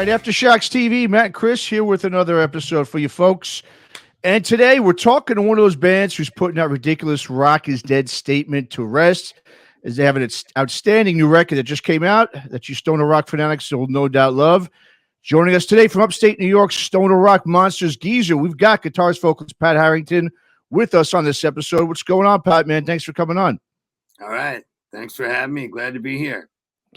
right, AFTERSHOCKS TV, Matt and Chris here with another episode for you folks. And today we're talking to one of those bands who's putting out ridiculous rock is dead statement to rest, as they have an outstanding new record that just came out that you stoner rock fanatics will no doubt love. Joining us today from upstate New York, stoner rock monsters GEEZER, we've got guitarist vocalist Pat Harrington with us on this episode. What's going on, Pat, man? Thanks for coming on. All right. Thanks for having me. Glad to be here.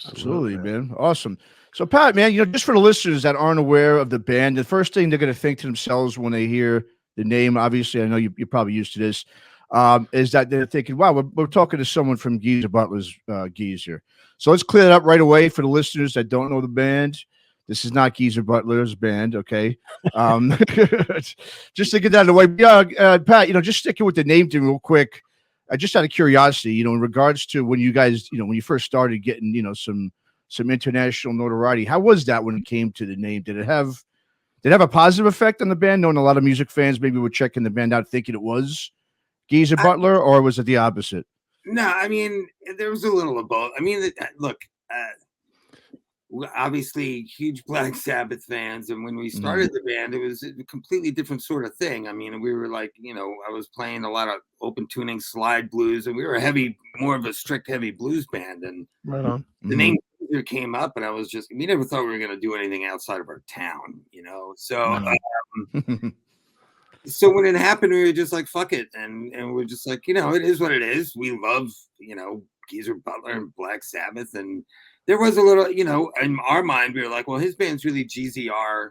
Absolutely, man. Awesome. So, Pat, man, just for the listeners that aren't aware of the band, the first thing they're going to think to themselves when they hear the name, obviously, I know you're probably used to this, is that they're thinking, wow, we're talking to someone from Geezer Butler's GEEZER. So let's clear that up right away for the listeners that don't know the band. This is not Geezer Butler's band, okay? Just to get that out of the way. Yeah, Pat, just sticking with the name thing real quick. Just out of curiosity, in regards to when you guys, when you first started getting, some international notoriety, how was that when it came to the name? Did it have a positive effect on the band, knowing a lot of music fans maybe were checking the band out thinking it was Geezer Butler, or was it the opposite? No, I mean, there was a little of both. I mean, look, obviously huge Black Sabbath fans, and when we started the band, it was a completely different sort of thing. I mean, we were like, I was playing a lot of open tuning slide blues, and we were more of a strict heavy blues band. And right on. The name came up, and I was just, we never thought we were going to do anything outside of our town, So, so when it happened, we were just like, fuck it, and we're just like, it is what it is. We love, Geezer Butler and Black Sabbath, and there was a little, in our mind, we were like, well, his band's really GZR,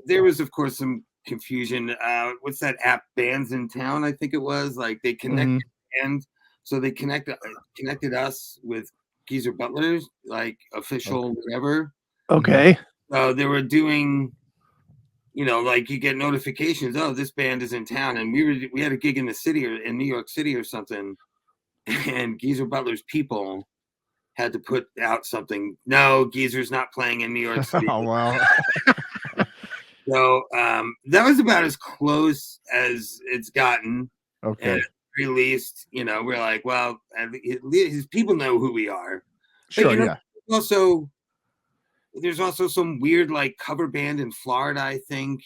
There was, of course, some confusion. What's that app, Bands in Town? I think it was like they connected bands, so they connected us with Geezer Butler's like official whatever. Okay. They were doing, like you get notifications. Oh, this band is in town, and we had a gig in the city or in New York City or something, and Geezer Butler's people had to put out something. No, Geezer's not playing in New York City. Oh, wow. So that was about as close as it's gotten. Okay. And released, we're like, well, his people know who we are. Sure, but, yeah. There's also some weird like cover band in Florida, I think,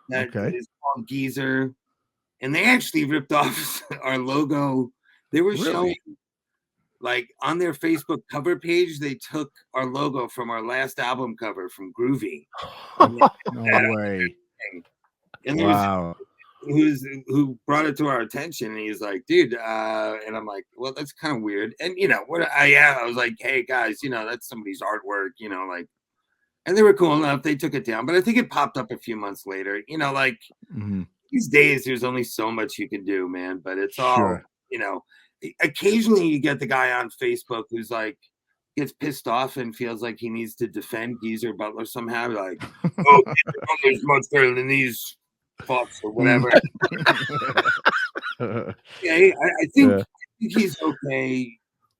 that is called GEEZER. And they actually ripped off our logo. They were showing, like, on their Facebook cover page, they took our logo from our last album cover from Groovy. No way. And there was who brought it to our attention, and he's like, dude, and I'm like, well, that's kind of weird. And I was like, hey guys, that's somebody's artwork, and they were cool enough, they took it down, but I think it popped up a few months later. These days there's only so much you can do, man, but it's all occasionally you get the guy on Facebook who's like gets pissed off and feels like he needs to defend Geezer Butler somehow, like, oh, Geezer Butler's much better than these fucks or whatever. I think he's okay.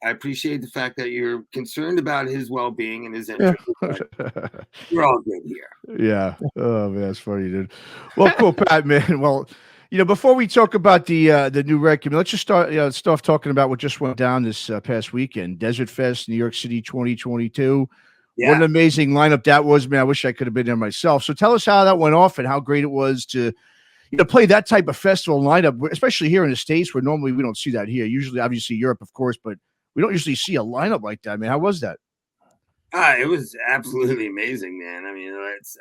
I appreciate the fact that you're concerned about his well-being and his interest. We're all good here. Yeah. Oh man, that's funny, dude. Well, cool, Pat, man. Well, before we talk about the new record, let's just start talking about what just went down this past weekend, Desertfest New York City 2022. Yeah. What an amazing lineup that was, man. I wish I could have been there myself. So tell us how that went off and how great it was to play that type of festival lineup, especially here in the States where normally we don't see that here. Usually, obviously, Europe, of course, but we don't usually see a lineup like that, man. How was that? It was absolutely amazing, man. I mean, it's,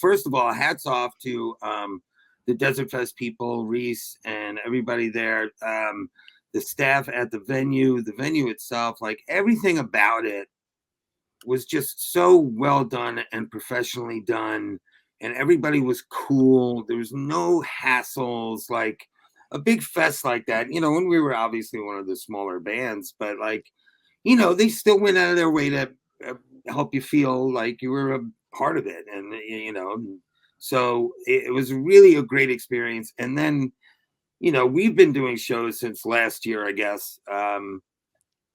first of all, hats off to the Desertfest people, Reese, and everybody there, the staff at the venue itself, like everything about it was just so well done and professionally done, and everybody was cool. There was no hassles, like a big fest like that, when we were obviously one of the smaller bands, but like, they still went out of their way to help you feel like you were a part of it. And, so it was really a great experience. And then, we've been doing shows since last year, I guess.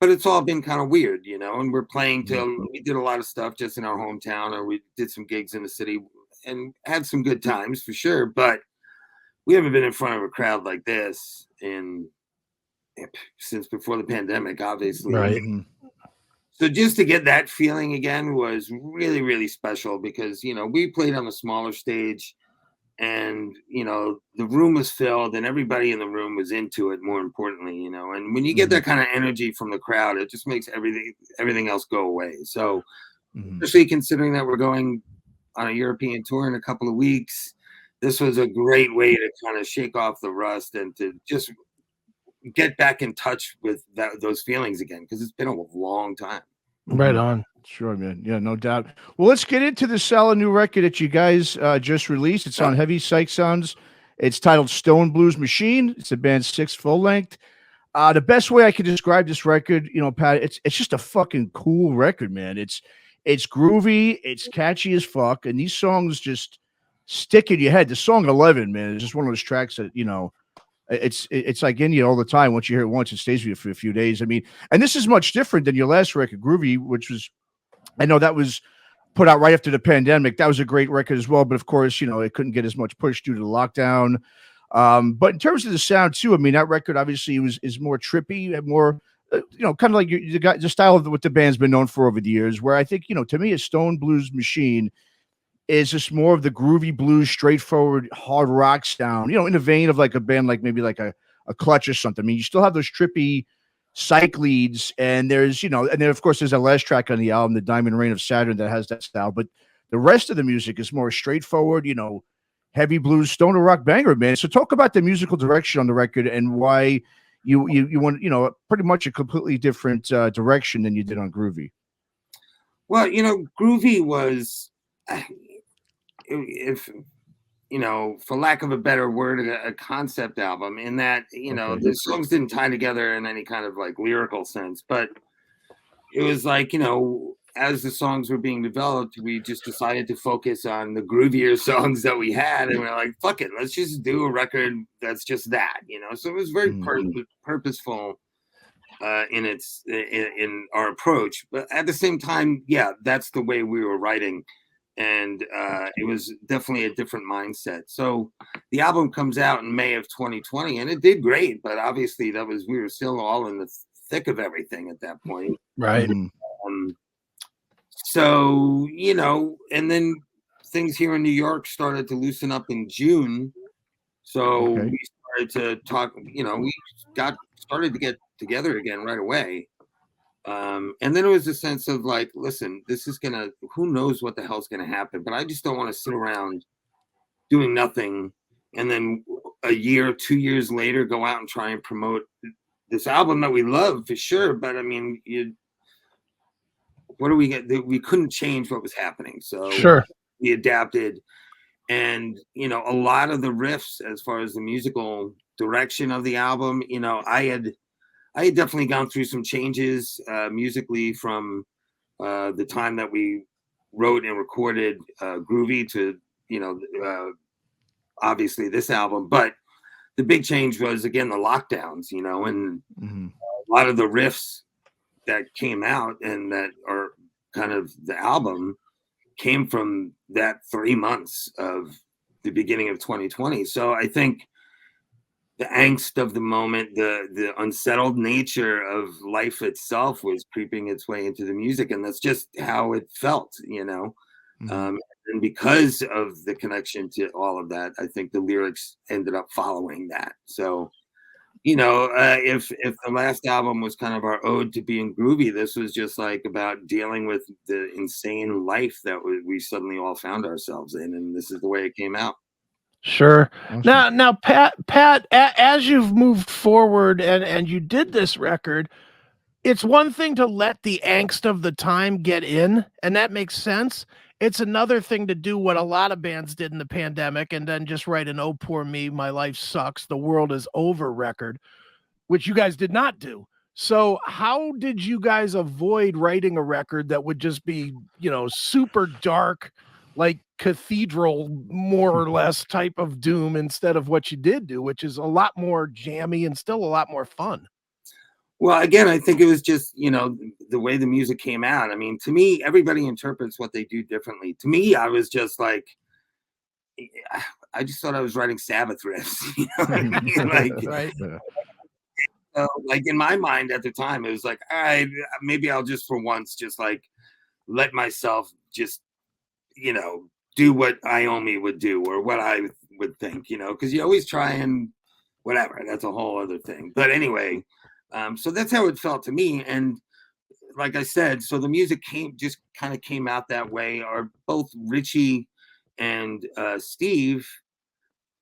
But it's all been kind of weird, and we're playing we did a lot of stuff just in our hometown, or we did some gigs in the city and had some good times for sure. But we haven't been in front of a crowd like this since before the pandemic, obviously. Right. So just to get that feeling again was really, really special because, we played on a smaller stage and, the room was filled and everybody in the room was into it, more importantly, and when you get that kind of energy from the crowd, it just makes everything else go away. So especially considering that we're going on a European tour in a couple of weeks, this was a great way to kind of shake off the rust and to just get back in touch with those feelings again, because it's been a long time. Right on. Sure, man. Yeah, no doubt. Well, let's get into the solid new record that you guys just released. It's on Heavy Psych Sounds. It's titled Stone Blues Machine. It's the band's 6th full length. The best way I could describe this record, Pat, it's just a fucking cool record, man. It's groovy, it's catchy as fuck, and these songs just stick in your head. The song 11, man, is just one of those tracks that, it's like in you all the time. Once you hear it once, it stays with you for a few days. I mean, and this is much different than your last record, Groovy, which was, I know that was put out right after the pandemic. That was a great record as well, but of course, it couldn't get as much push due to the lockdown. But in terms of the sound too, I mean, that record obviously is more trippy and more, kind of like the style of what the band's been known for over the years. Where I think, to me, a Stone Blues Machine is just more of the groovy blues, straightforward hard rock sound, in the vein of like a band like maybe like a Clutch or something. I mean, you still have those trippy psych leads, and there's, and then of course there's a last track on the album, The Diamond Reign of Saturn, that has that style. But the rest of the music is more straightforward, heavy blues, stoner rock banger, man. So talk about the musical direction on the record and why you want, pretty much a completely different direction than you did on Groovy. Well, Groovy was, if for lack of a better word, a concept album in that, the songs didn't tie together in any kind of like lyrical sense, but it was like, as the songs were being developed, we just decided to focus on the groovier songs that we had, and we're like, fuck it, let's just do a record that's just that, So it was very purposeful in our approach, but at the same time, yeah, that's the way we were writing. And it was definitely a different mindset. So the album comes out in May of 2020, and it did great. But obviously, we were still all in the thick of everything at that point, right? So and then things here in New York started to loosen up in June. So we started to talk. We started to get together again right away. And then it was a sense of like, listen, this is who knows what the hell's gonna happen, but I just don't want to sit around doing nothing and then a year, 2 years later go out and try and promote this album that we love for sure. But I mean, what do we get? We couldn't change what was happening. So we adapted, and a lot of the riffs as far as the musical direction of the album, I had definitely gone through some changes musically from the time that we wrote and recorded Groovy to, obviously this album. But the big change was, again, the lockdowns, and a lot of the riffs that came out and that are kind of the album came from that 3 months of the beginning of 2020. So I think the angst of the moment, the unsettled nature of life itself was creeping its way into the music, and that's just how it felt, and because of the connection to all of that, I think the lyrics ended up following that. So, if the last album was kind of our ode to being groovy, this was just like about dealing with the insane life that we suddenly all found ourselves in, and this is the way it came out. Sure. Awesome. Now, Pat, as you've moved forward and you did this record, it's one thing to let the angst of the time get in, and that makes sense. It's another thing to do what a lot of bands did in the pandemic and then just write an "Oh, poor me, my life sucks, the world is over" record, which you guys did not do. So how did you guys avoid writing a record that would just be, super dark, like cathedral, more or less type of doom, instead of what you did do, which is a lot more jammy and still a lot more fun? Well, again, I think it was just, the way the music came out. I mean, to me, everybody interprets what they do differently. To me, I was just like, I just thought I was writing Sabbath riffs. You know what I mean? Like, So, like in my mind at the time, it was like, all right, maybe I'll just for once just like let myself just, you know, do what Iommi would do or what I would think, you know, because you always try and whatever. That's a whole other thing. But anyway, so that's how it felt to me. And like I said, so the music just kind of came out that way. Or both Richie and Steve,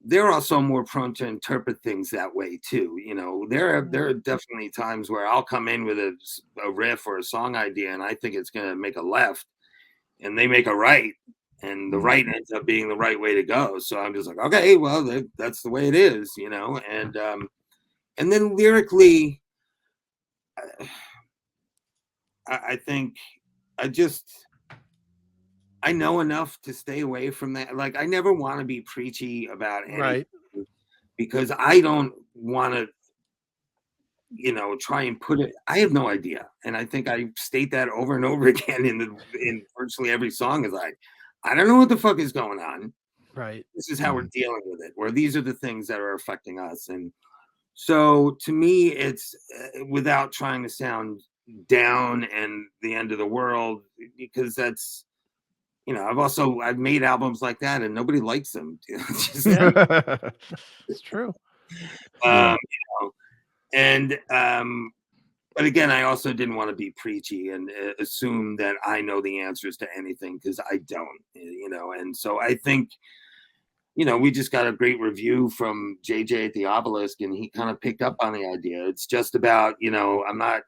they're also more prone to interpret things that way too. You know, there are definitely times where I'll come in with a riff or a song idea, and I think it's going to make a left, and they make a right, and the right ends up being the right way to go. So I'm just like, okay, well, that's the way it is, you know. And then lyrically, I think I know enough to stay away from that. Like, I never want to be preachy about anything because I don't want to, you know, try and put it. I have no idea, and I think I state that over and over again in virtually every song. Is like, I don't know what the fuck is going on. Right. This is how we're dealing with it. Or these are the things that are affecting us. And so, to me, it's without trying to sound down and the end of the world, because that's. You know, I've made albums like that and nobody likes them. It's true. You know, and but again, I also didn't want to be preachy and assume that I know the answers to anything, because I don't, you know. And so I think, you know, we just got a great review from JJ at the Obelisk, and he kind of picked up on the idea. It's just about, you know, I'm not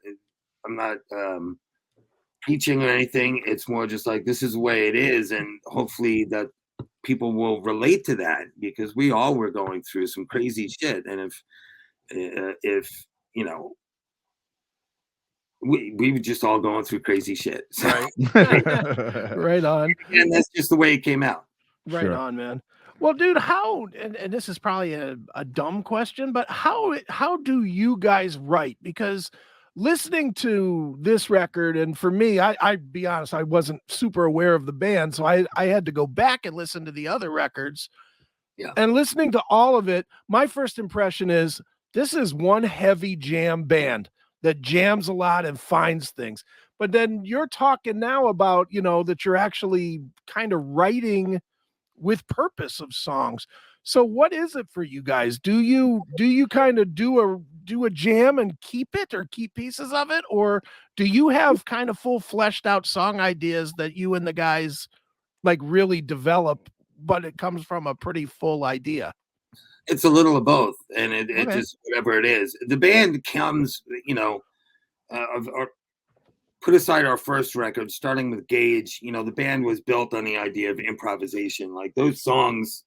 preaching or anything. It's more just like, this is the way it is, and hopefully that people will relate to that, because we all were going through some crazy shit. And if you know, we were just all going through crazy shit. So, right on. And that's just the way it came out. Right on, man. Well, dude, how, and this is probably a dumb question, but how do you guys write? Because listening to this record, and for me, I'd be honest, I wasn't super aware of the band, so I had to go back and listen to the other records. Yeah. And listening to all of it, my first impression is this is one heavy jam band that jams a lot and finds things. But then you're talking now about, you know, that you're actually kind of writing with purpose of songs. So what is it for you guys? Do you kind of do a jam and keep it, or keep pieces of it? Or do you have kind of full fleshed out song ideas that you and the guys like really develop, but it comes from a pretty full idea? It's a little of both. And it just, whatever it is, the band comes, you know, put aside our first record, starting with Gauge, you know, the band was built on the idea of improvisation. Like, those songs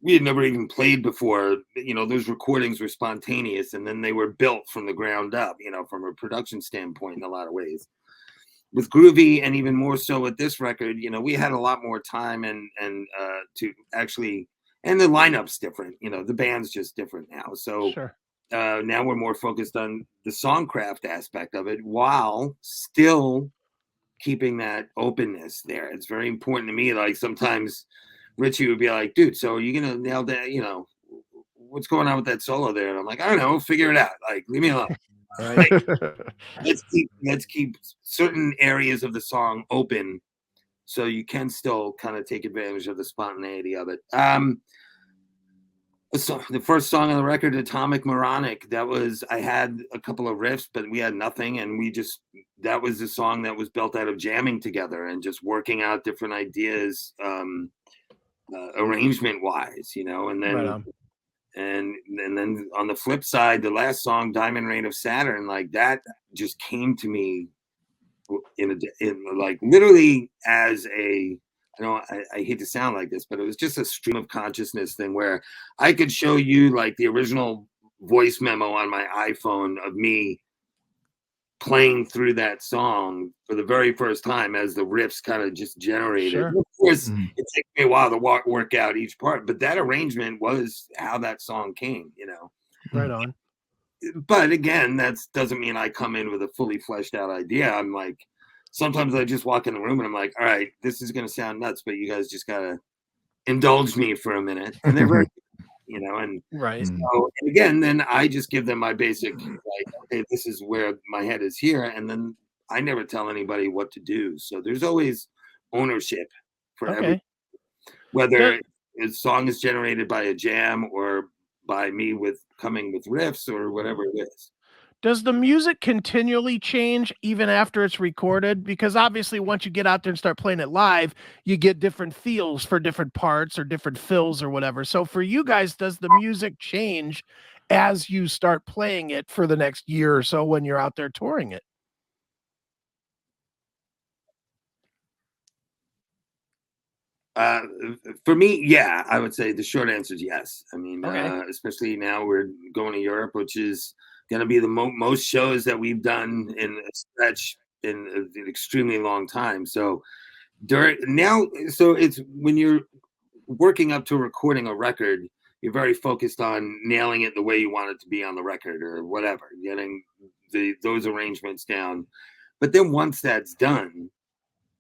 we had never even played before, you know, those recordings were spontaneous, and then they were built from the ground up, you know, from a production standpoint in a lot of ways. With Groovy, and even more so with this record, you know, we had a lot more time and to actually, and the lineup's different, you know, the band's just different now. So now we're more focused on the songcraft aspect of it, while still keeping that openness there. It's very important to me. Like, sometimes Richie would be like, dude, so are you gonna nail that? You know, what's going on with that solo there? And I'm like, I don't know, figure it out. Like, leave me alone. Like, let's keep certain areas of the song open, so you can still kind of take advantage of the spontaneity of it. So the first song on the record, Atomic Moronic, I had a couple of riffs, but we had nothing, and that was the song that was built out of jamming together and just working out different ideas. Arrangement wise, you know. And then and then on the flip side, the last song, Diamond Rain of Saturn, like, that just came to me in like literally as a, I know I hate to sound like this, but it was just a stream of consciousness thing, where I could show you like the original voice memo on my iPhone of me playing through that song for the very first time as the riffs kind of just generated. Of course, it takes me a while to work out each part, but that arrangement was how that song came, you know. Right on. But again, that doesn't mean I come in with a fully fleshed out idea. I'm like, sometimes I just walk in the room and I'm like, all right, this is going to sound nuts, but you guys just got to indulge me for a minute. And they're very you know, and right. so, and again, then I just give them my basic, like, okay, this is where my head is here. And then I never tell anybody what to do. So there's always ownership for every, whether a song is generated by a jam or by me with coming with riffs or whatever it is. Does the music continually change even after it's recorded? Because obviously once you get out there and start playing it live, you get different feels for different parts or different fills or whatever. So for you guys, does the music change as you start playing it for the next year or so when you're out there touring it? For me, yeah, I would say the short answer is yes. I mean, Okay. especially now we're going to Europe, which is going to be the most shows that we've done in a stretch in an extremely long time. So so it's when you're working up to recording a record, you're very focused on nailing it the way you want it to be on the record or whatever, getting those arrangements down. But then once that's done,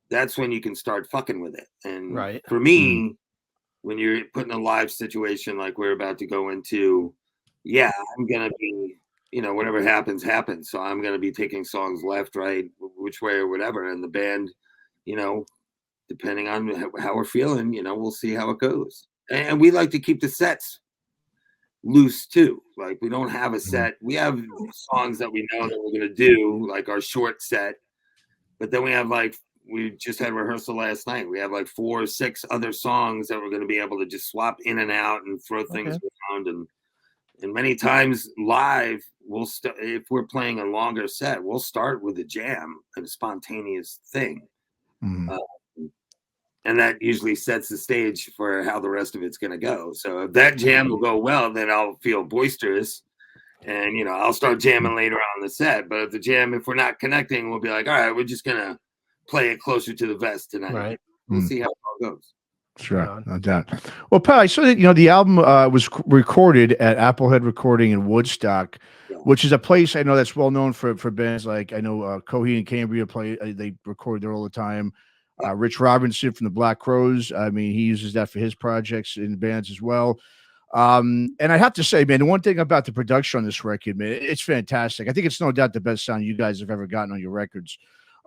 that's when you can start fucking with it. And Right. for me, when you're put in a live situation like we're about to go into, yeah, I'm gonna be, you know, whatever happens, happens. So I'm gonna be taking songs left, right, which way or whatever. And the band, you know, depending on how we're feeling, you know, we'll see how it goes. And we like to keep the sets loose too. Like we don't have a set. We have songs that we know that we're gonna do, like our short set. But then we have like, we just had rehearsal last night. We have like 4 or 6 other songs that we're going to be able to just swap in and out and throw things around. And many times live, if we're playing a longer set, we'll start with a jam and a spontaneous thing. And that usually sets the stage for how the rest of it's going to go. So if that jam will go well, then I'll feel boisterous. And, you know, I'll start jamming later on in the set. But if we're not connecting, we'll be like, all right, we're just going to play it closer to the vest tonight. Right. We'll see how it all goes. Sure, no doubt. Well, Pat, I saw that, you know, the album was recorded at Applehead Recording in Woodstock, which is a place I know that's well known for bands like, I know Coheed and Cambria play, they record there all the time. Rich Robinson from the Black Crowes, I mean, he uses that for his projects in bands as well. And I have to say, man, the one thing about the production on this record, man, it's fantastic. I think it's no doubt the best sound you guys have ever gotten on your records.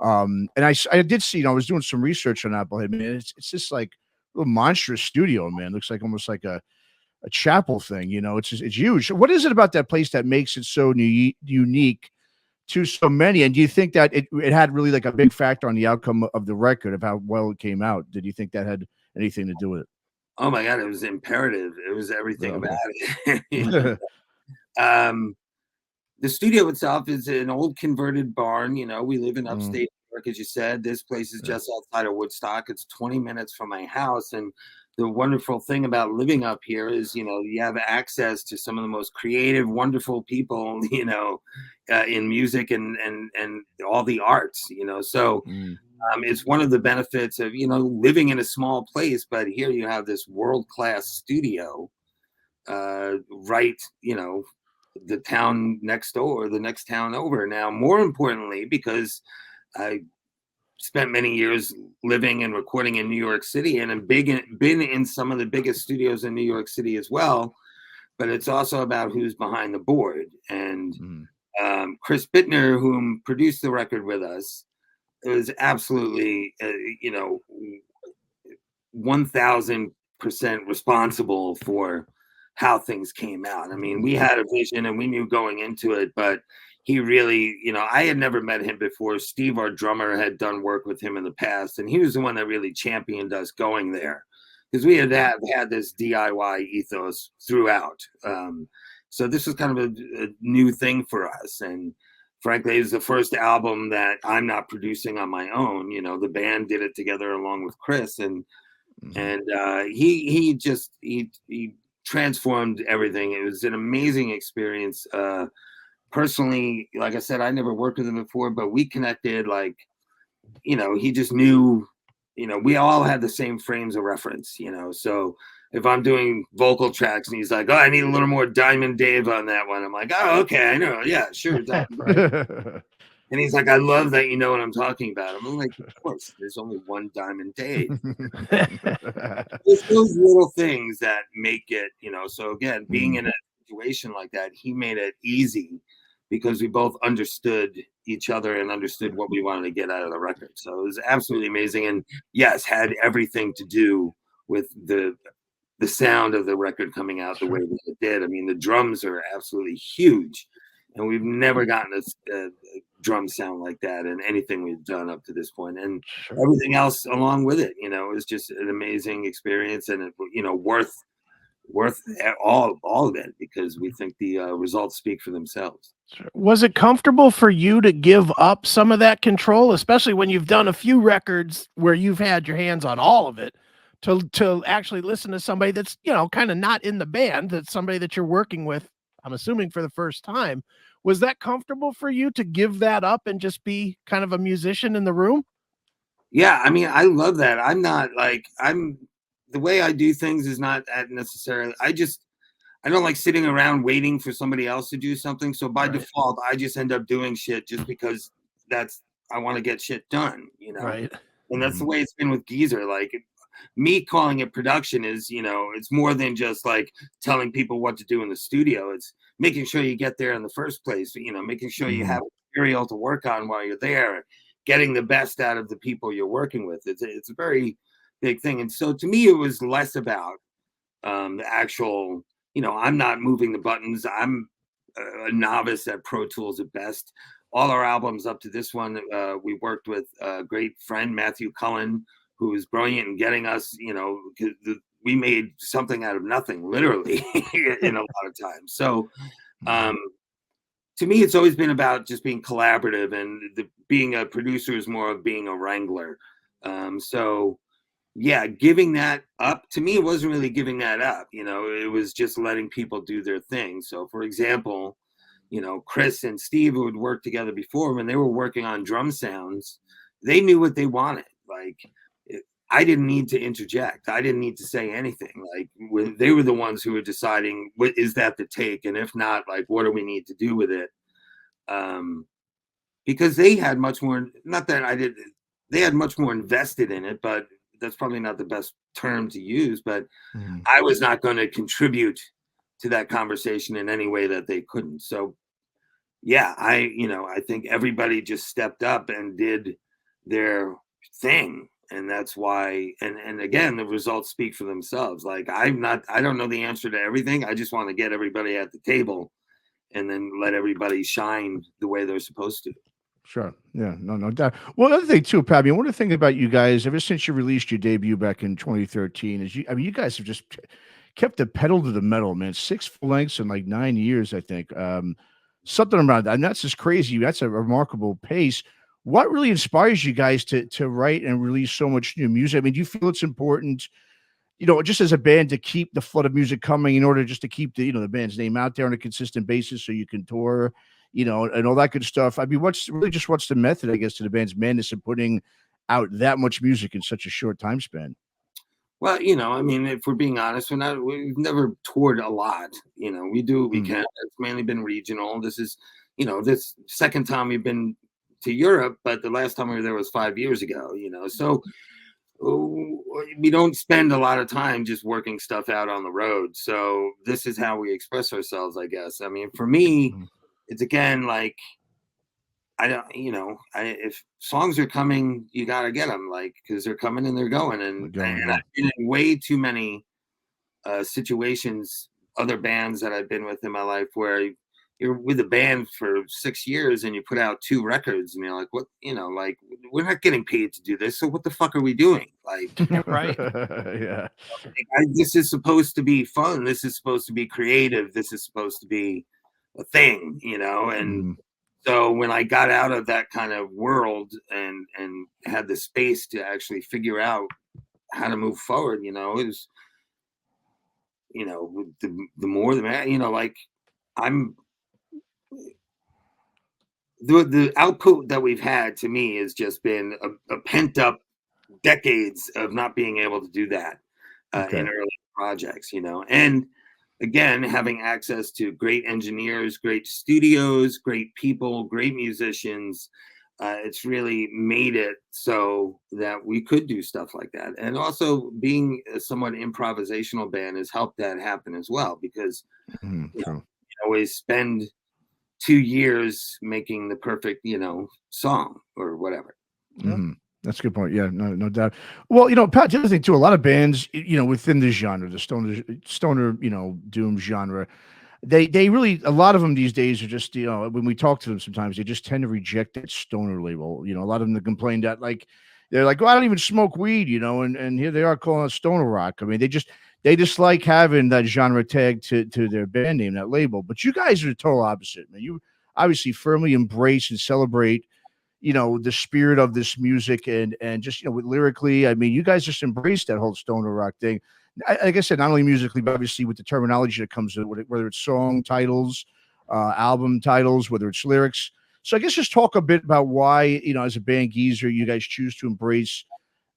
And I did see, you know, I was doing some research on Applehead, man. It's just like a little monstrous studio, man. Looks like almost like a chapel thing, you know. It's huge. What is it about that place that makes it so unique to so many? And do you think that it had really like a big factor on the outcome of the record, of how well it came out? Did you think that had anything to do with it? Oh my God, it was imperative. It was everything about it. The studio itself is an old converted barn. You know, we live in upstate New York, as you said. This place is just outside of Woodstock. It's 20 minutes from my house. And the wonderful thing about living up here is, you know, you have access to some of the most creative, wonderful people, you know, in music and all the arts, you know. So it's one of the benefits of, you know, living in a small place. But here you have this world-class studio, right, you know, the town next door, the next town over. Now, more importantly, because I spent many years living and recording in New York City and have been in some of the biggest studios in New York City as well, but it's also about who's behind the board. And Chris Bittner, whom produced the record with us, was absolutely, you know, 1,000% responsible for how things came out. I mean, we had a vision and we knew going into it, but he really, you know, I had never met him before. Steve, our drummer, had done work with him in the past, and he was the one that really championed us going there, because we had this DIY ethos throughout. So this was kind of a new thing for us. And frankly, it was the first album that I'm not producing on my own. You know, the band did it together along with Chris, and he transformed everything. It was an amazing experience. Personally, like I said, I never worked with him before, but we connected like, you know, he just knew, you know, we all had the same frames of reference, you know. So if I'm doing vocal tracks and he's like, oh, I need a little more Diamond Dave on that one, I'm like, oh, okay, I know. Yeah, sure. And he's like, I love that you know what I'm talking about. I'm like, of course, there's only one Diamond Dave. It's those little things that make it, you know. So again, being in a situation like that, he made it easy because we both understood each other and understood what we wanted to get out of the record. So it was absolutely amazing. And yes, had everything to do with the sound of the record coming out the way that it did. I mean, the drums are absolutely huge, and we've never gotten a drum sound like that in anything we've done up to this point. And everything else along with it, you know, it was just an amazing experience, and it, you know, worth all of it, because we think the results speak for themselves. Was it comfortable for you to give up some of that control, especially when you've done a few records where you've had your hands on all of it, to actually listen to somebody that's, you know, kind of not in the band, that's somebody that you're working with, I'm assuming for the first time? Was that comfortable for you to give that up and just be kind of a musician in the room? Yeah, I mean, I love that. I'm not like, the way I do things is not necessarily, I don't like sitting around waiting for somebody else to do something. So by default, I just end up doing shit just because I want to get shit done, you know? Right. And that's the way it's been with GEEZER. Like, me calling it production is, you know, it's more than just like telling people what to do in the studio. It's making sure you get there in the first place, you know, making sure you have material to work on while you're there, getting the best out of the people you're working with. It's a very big thing. And so to me, it was less about the actual, you know, I'm not moving the buttons. I'm a novice at Pro Tools at best. All our albums up to this one, we worked with a great friend, Matthew Cullen, who was brilliant in getting us, you know, we made something out of nothing, literally, in a lot of times. So to me, it's always been about just being collaborative, and being a producer is more of being a wrangler. So yeah, giving that up, to me, it wasn't really giving that up. You know, it was just letting people do their thing. So for example, you know, Chris and Steve, who had worked together before, when they were working on drum sounds, they knew what they wanted. Like, I didn't need to interject. I didn't need to say anything. Like, when they were the ones who were deciding, what is that the take? And if not, like, what do we need to do with it? Because they had much more, not that I did, they had much more invested in it, but that's probably not the best term to use, but I was not going to contribute to that conversation in any way that they couldn't. So yeah, I think everybody just stepped up and did their thing. And that's why, and again, the results speak for themselves. Like, I don't know the answer to everything. I just want to get everybody at the table and then let everybody shine the way they're supposed to. Sure. Yeah. No doubt. Well, another thing too, Pat, I mean, one of the things about you guys, ever since you released your debut back in 2013, is you guys have just kept the pedal to the metal, man. 6 full lengths in like 9 years, I think. Something around that. And that's just crazy. That's a remarkable pace. What really inspires you guys to write and release so much new music? I mean, do you feel it's important, you know, just as a band, to keep the flood of music coming in order just to keep the, you know, the band's name out there on a consistent basis so you can tour, you know, and all that good stuff? I mean, what's the method, I guess, to the band's madness in putting out that much music in such a short time span? Well, you know, I mean, if we're being honest, we've never toured a lot. You know, we do what we can. It's mainly been regional. This is, you know, this second time we've been to Europe, but the last time we were there was 5 years ago, you know. So we don't spend a lot of time just working stuff out on the road. So this is how we express ourselves, I guess. I mean, for me, it's again, like, I don't, you know, if songs are coming, you got to get them, like, because they're coming and they're going. And I've been in way too many situations, other bands that I've been with in my life, where you're with a band for 6 years and you put out 2 records and you're like, what, you know, like, we're not getting paid to do this. So what the fuck are we doing? Like, right. Yeah. This is supposed to be fun. This is supposed to be creative. This is supposed to be a thing, you know? And so when I got out of that kind of world and had the space to actually figure out how to move forward, you know, it was, you know, the more the man, you know, like, the output that we've had, to me, has just been a pent up decades of not being able to do that in early projects, you know. And again, having access to great engineers, great studios, great people, great musicians, it's really made it so that we could do stuff like that. And also being a somewhat improvisational band has helped that happen as well, because you always spend 2 years making the perfect, song or whatever. That's a good point. Yeah, no doubt. Well, Pat, the other thing too, a lot of bands, within the genre, the stoner, doom genre, they really, a lot of them these days are just, when we talk to them sometimes, they just tend to reject that stoner label. A lot of them complain that they're like, well, I don't even smoke weed, and here they are calling it stoner rock. I mean, they just like having that genre tag to their band name, that label. But you guys are the total opposite, man. You obviously firmly embrace and celebrate, the spirit of this music and just, with lyrically, I mean, you guys just embrace that whole stoner rock thing. Like I said, not only musically, but obviously with the terminology that comes with it, whether it's song titles, album titles, whether it's lyrics. So I guess just talk a bit about why, as a band GEEZER, you guys choose to embrace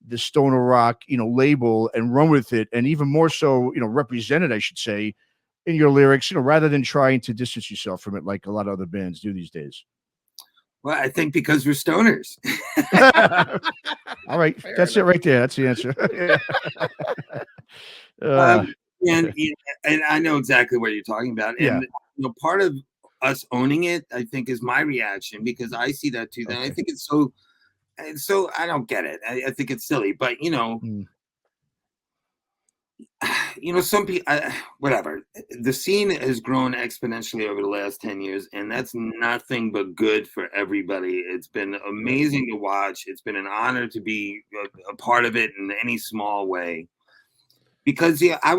the stoner rock, label and run with it. And even more so, represent it, I should say, in your lyrics, rather than trying to distance yourself from it like a lot of other bands do these days. Well, I think because we're stoners. All right. That's it right there. That's the answer. And I know exactly what you're talking about. And part of us owning it, I think, is my reaction, because I see that too. Then I think it's so I don't get it. I think it's silly, but some people, whatever. The scene has grown exponentially over the last 10 years, and that's nothing but good for everybody. It's been amazing to watch. It's been an honor to be a part of it in any small way, because I've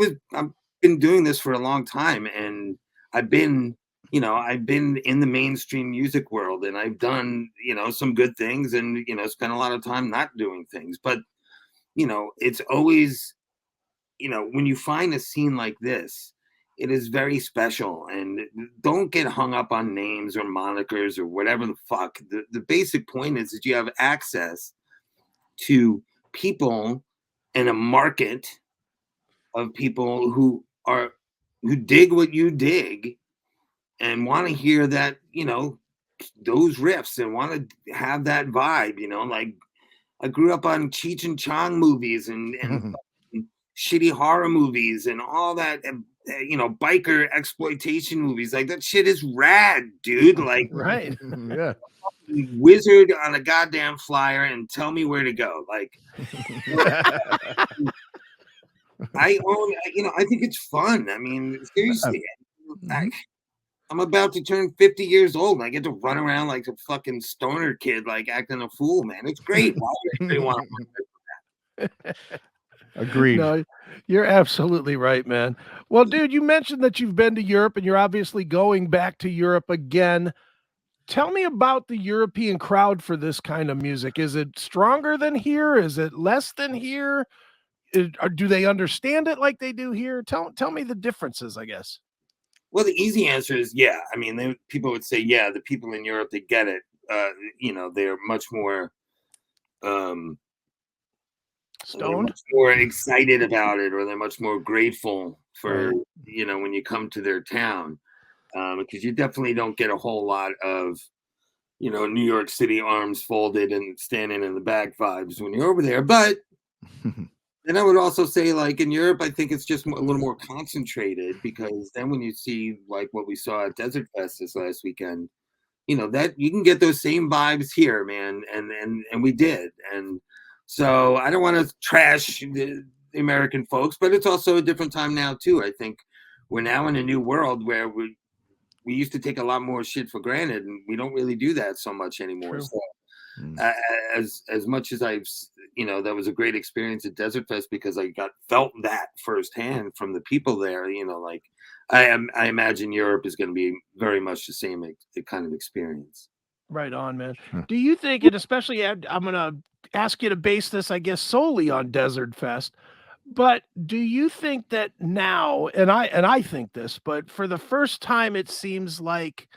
been doing this for a long time, and I've been in the mainstream music world, and I've done, some good things, and, spent a lot of time not doing things, but, it's always, when you find a scene like this, it is very special. And don't get hung up on names or monikers or whatever the fuck. The basic point is that you have access to people in a market of people who dig what you dig and want to hear that, those riffs, and want to have that vibe, like I grew up on Cheech and Chong movies and shitty horror movies and all that, biker exploitation movies. Like, that shit is rad, dude. Like, right. Yeah. Wizard on a goddamn flyer and tell me where to go. Like, I think it's fun. I mean, seriously, I'm about to turn 50 years old, and I get to run around like a fucking stoner kid, like acting a fool, man. It's great. Why would anybody want to that? Agreed. No, you're absolutely right, man. Well, dude, you mentioned that you've been to Europe, and you're obviously going back to Europe again. Tell me about the European crowd for this kind of music. Is it stronger than here? Is it less than here? Or do they understand it like they do here? Tell me the differences, I guess. Well, the easy answer is yeah. I mean, people would say, yeah, the people in Europe, they get it. They're much more stoned, much more excited about it, or they're much more grateful for, when you come to their town. Because you definitely don't get a whole lot of, New York City arms folded and standing in the back vibes when you're over there. But then I would also say, like, in Europe, I think it's just a little more concentrated, because then when you see like what we saw at Desertfest this last weekend, that you can get those same vibes here, man. And we did. And so I don't want to trash the American folks, but it's also a different time now too. I think we're now in a new world where we used to take a lot more shit for granted, and we don't really do that so much anymore. True. So as much as I've, that was a great experience at Desertfest, because I felt that firsthand from the people there, like I imagine Europe is going to be very much the same kind of experience. Right on, man. Do you think, and especially I'm going to ask you to base this, I guess, solely on Desertfest, but do you think that now, and I think this, but for the first time, it seems like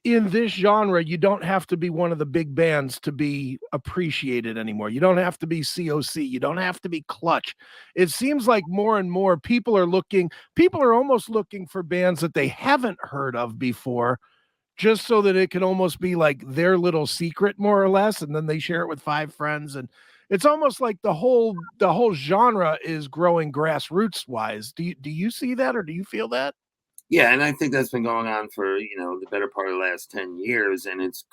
in this genre, you don't have to be one of the big bands to be appreciated anymore. You don't have to be COC. You don't have to be Clutch. It seems like more and more people are almost looking for bands that they haven't heard of before, just so that it can almost be like their little secret, more or less, and then they share it with 5 friends. And it's almost like the whole genre is growing grassroots wise. Do you see that, or do you feel that? Yeah, and I think that's been going on for the better part of the last 10 years, and it's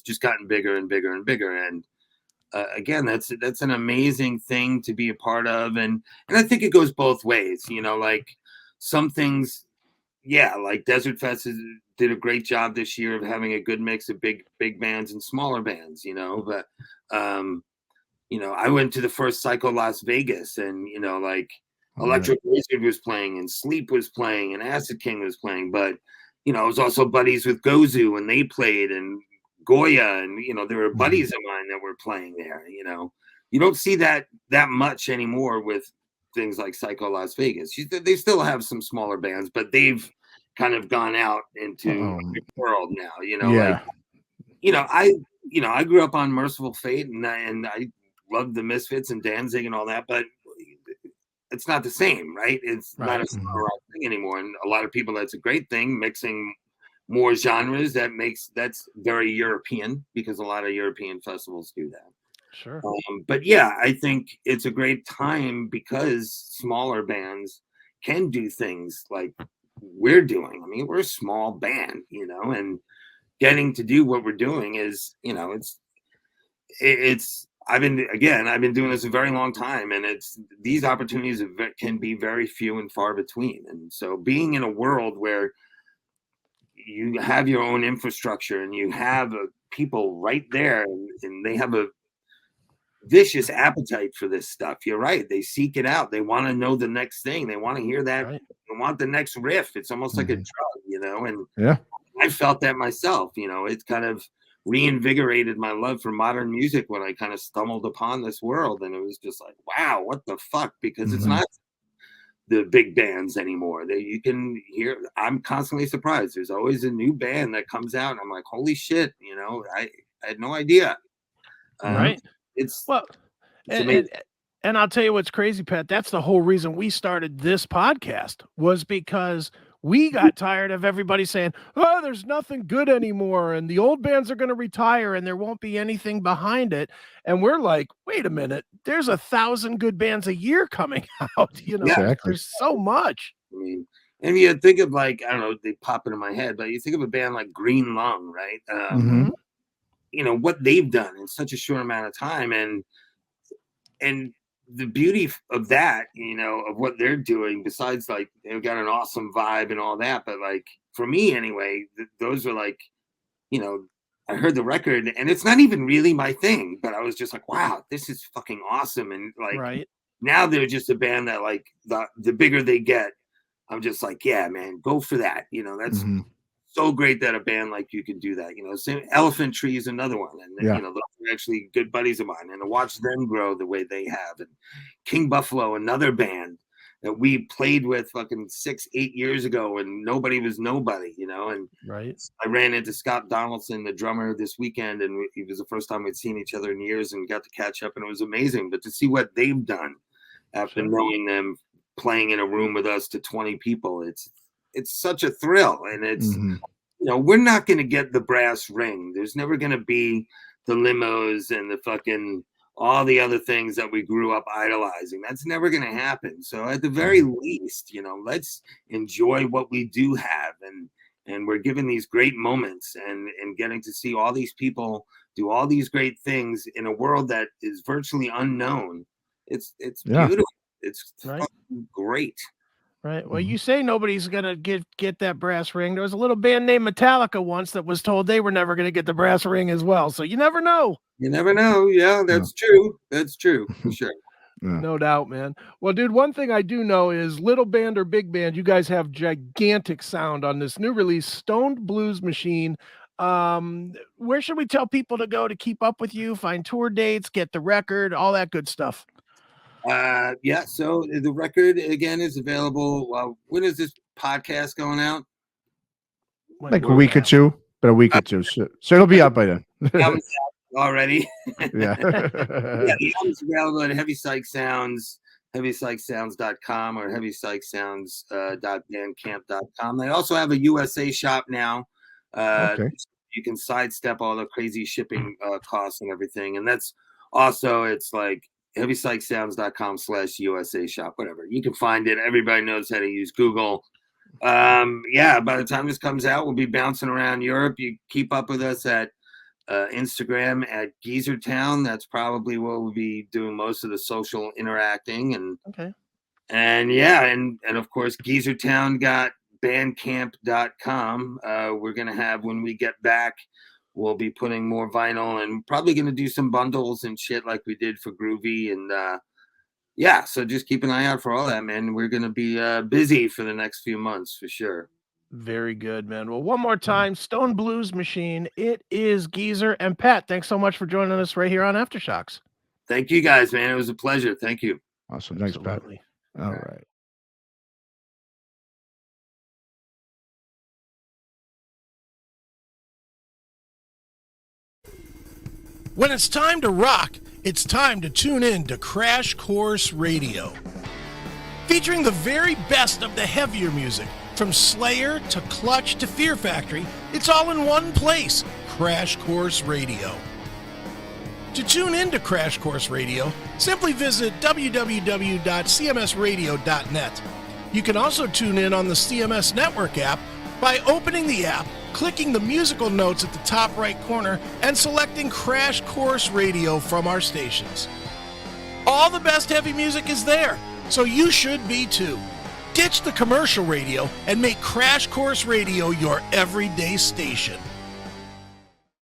just gotten bigger and bigger and bigger. And again, that's an amazing thing to be a part of, and I think it goes both ways. Like some things, yeah, like Desertfest did a great job this year of having a good mix of big bands and smaller bands. But I went to the first Psycho Las Vegas, and Electric Wizard was playing, and Sleep was playing, and Acid King was playing. But I was also buddies with Gozu, and they played, and Goya, and there were buddies of mine that were playing there. You don't see that much anymore with things like Psycho Las Vegas. They still have some smaller bands, but they've kind of gone out into the world now. I grew up on Merciful Fate, and I loved the Misfits and Danzig and all that, but it's not the same, right? It's not a summer rock thing anymore. And a lot of people, that's a great thing, mixing more genres. That's very European, because a lot of European festivals do that. Sure. But yeah, I think it's a great time because smaller bands can do things like we're doing. I mean, we're a small band, and getting to do what we're doing is, I've been doing this a very long time, and these opportunities can be very few and far between. And so being in a world where you have your own infrastructure and you have people right there, and they have a vicious appetite for this stuff. You're right. They seek it out. They want to know the next thing. They want to hear that. Right. They want the next riff. It's almost like a drug, and yeah, I felt that myself. It's kind of reinvigorated my love for modern music when I kind of stumbled upon this world, and it was just like, wow, what the fuck? Because it's not the big bands anymore. That you can hear. I'm constantly surprised. There's always a new band that comes out, and I'm like, holy shit! I had no idea. Right. It's and I'll tell you what's crazy, Pat. That's the whole reason we started this podcast, was because we got tired of everybody saying, oh, there's nothing good anymore, and the old bands are going to retire, and there won't be anything behind it. And we're like, wait a minute, there's 1,000 good bands a year coming out. Exactly. There's so much. I mean, and you think of, like, I don't know, they pop into my head, but you think of a band like Green Lung, right? What they've done in such a short amount of time, and the beauty of that, of what they're doing, besides like they've got an awesome vibe and all that, but like for me anyway, those are like, I heard the record and it's not even really my thing, but I was just like, wow, this is fucking awesome. And like now they're just a band that, like, the bigger they get, I'm just like, yeah, man, go for that. That's so great that a band like you can do that. Same Elephant Tree is another one, and those are actually good buddies of mine. And to watch them grow the way they have, and King Buffalo, another band that we played with fucking 6-8 years ago, and nobody was nobody, And I ran into Scott Donaldson, the drummer, this weekend, and it was the first time we'd seen each other in years, and got to catch up, and it was amazing. But to see what they've done after knowing them playing in a room with us to 20 people, it's such a thrill. And it's, we're not going to get the brass ring. There's never going to be the limos and the fucking, all the other things that we grew up idolizing. That's never going to happen. So at the very least, let's enjoy what we do have. And we're given these great moments and getting to see all these people do all these great things in a world that is virtually unknown. It's beautiful. It's great. Right. Well, you say nobody's going to get that brass ring. There was a little band named Metallica once that was told they were never going to get the brass ring as well. So you never know. You never know. Yeah, that's true. That's true. For sure. No doubt, man. Well, dude, one thing I do know is, little band or big band, you guys have gigantic sound on this new release, Stoned Blues Machine. Where should we tell people to go to keep up with you, find tour dates, get the record, all that good stuff? So the record again is available. When is this podcast going out? Like a week or two. But a week or two, so it'll be out by then. Album's out already. Yeah. Yeah, the album's available at Heavy Psych Sounds, heavypsychsounds.com or heavypsychsounds.bandcamp.com. They also have a USA shop now. Okay. You can sidestep all the crazy shipping costs and everything. And that's also, it's like heavypsychsounds.com/USA shop, whatever. You can find it. Everybody knows how to use Google. Yeah, by the time this comes out, we'll be bouncing around Europe. You keep up with us at Instagram at GEEZER Town. That's probably where we'll be doing most of the social interacting. And yeah, and of course, GeezerTown.bandcamp.com. We're gonna have, when we get back, we'll be putting more vinyl and probably gonna do some bundles and shit like we did for Groovy. And yeah, so just keep an eye out for all that, man. We're gonna be busy for the next few months for sure. Very good, man. Well, one more time, Stone Blues Machine. It is GEEZER. And Pat, thanks so much for joining us right here on Aftershocks. Thank you guys, man. It was a pleasure. Thank you. Awesome. Thanks, Absolutely. Pat. All right. When it's time to rock, it's time to tune in to Crash Course Radio. Featuring the very best of the heavier music, from Slayer to Clutch to Fear Factory, it's all in one place, Crash Course Radio. To tune in to Crash Course Radio, simply visit www.cmsradio.net. You can also tune in on the CMS Network app by opening the app, clicking the musical notes at the top right corner, and selecting Crash Course Radio from our stations. All the best heavy music is there, so you should be too. Ditch the commercial radio and make Crash Course Radio your everyday station.